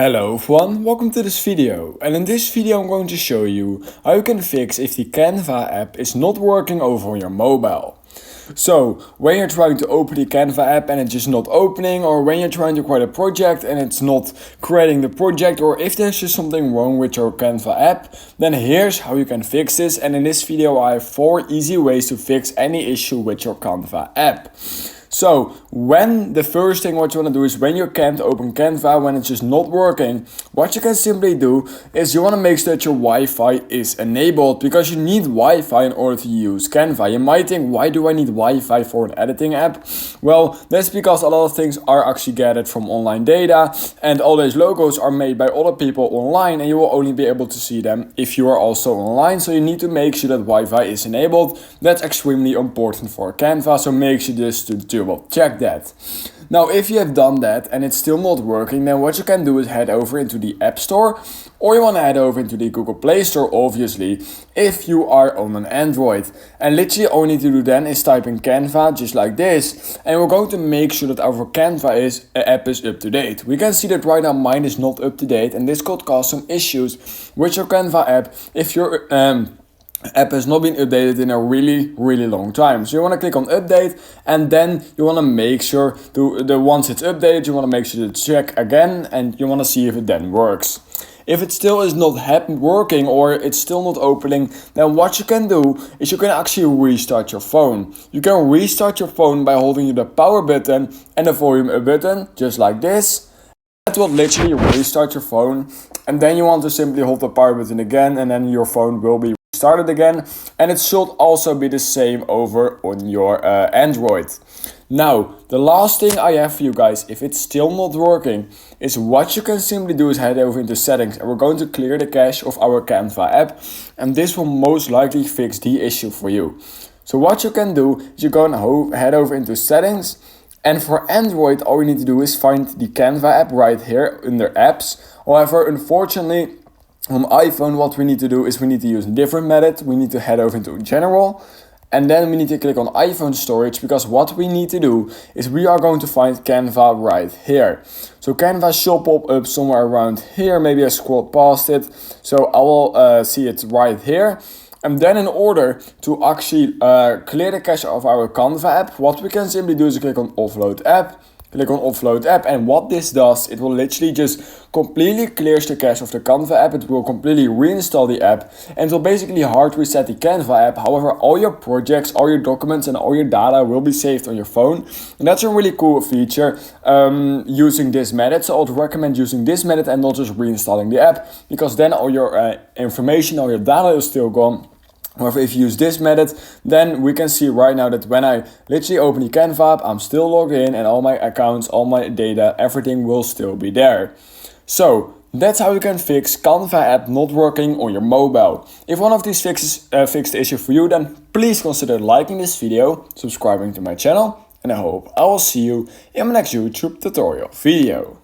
Hello everyone, welcome to this video, and in this video I'm going to show you how you can fix if the Canva app is not working over on your mobile. So when you're trying to open the Canva app and it's just not opening, or when you're trying to create a project and it's not creating the project, or if there's just something wrong with your Canva app, then here's how you can fix this. And in this video I have 4 easy ways to fix any issue with your Canva app. So when the first thing what you want to do is when you can't open Canva, when it's just not working, what you can simply do is you want to make sure that your Wi-Fi is enabled, because you need Wi-Fi in order to use Canva. You might think, why do I need Wi-Fi for an editing app? Well, that's because a lot of things are actually gathered from online data, and all those logos are made by other people online, and you will only be able to see them if you are also online. So you need to make sure that Wi-Fi is enabled. That's extremely important for Canva, so make sure just to double check that. Now, if you have done that and it's still not working, then what you can do is head over into the App Store, or you want to head over into the Google Play Store, obviously, if you are on an Android. And literally all you need to do then is type in Canva, just like this, and we're going to make sure that our Canva app is up to date. We can see that right now mine is not up to date, and this could cause some issues with your Canva app if your app has not been updated in a really long time. So you want to click on update, and then you want to make sure once it's updated, you want to make sure to check again, and you want to see if it then works. If it still is not working, or it's still not opening, then what you can do is you can actually restart your phone. You can restart your phone by holding the power button and the volume up button, just like this. That will literally restart your phone, and then you want to simply hold the power button again, and then your phone will be started again, and it should also be the same over on your Android. Now, the last thing I have for you guys, if it's still not working, is what you can simply do is head over into settings, and we're going to clear the cache of our Canva app, and this will most likely fix the issue for you. So what you can do is you go and head over into settings, and for Android all you need to do is find the Canva app right here under apps. However, unfortunately, on iPhone, what we need to do is we need to use a different method. We need to head over into general, and then we need to click on iPhone storage, because what we need to do is we are going to find Canva right here. So Canva should pop up somewhere around here. Maybe I scrolled past it, so I will see it right here. And then in order to actually clear the cache of our Canva app, what we can simply do is click on offload app. Click on offload app, and what this does, it will literally just completely clears the cache of the Canva app. It will completely reinstall the app, and it will basically hard reset the Canva app. However, all your projects, all your documents, and all your data will be saved on your phone, and that's a really cool feature using this method. So I would recommend using this method and not just reinstalling the app, because then all your information, all your data is still gone. However, if you use this method, then we can see right now that when I literally open the Canva app, I'm still logged in, and all my accounts, all my data, everything will still be there. So that's how you can fix Canva app not working on your mobile. If one of these fixes fixed the issue for you, then please consider liking this video, subscribing to my channel, and I hope I will see you in my next YouTube tutorial video.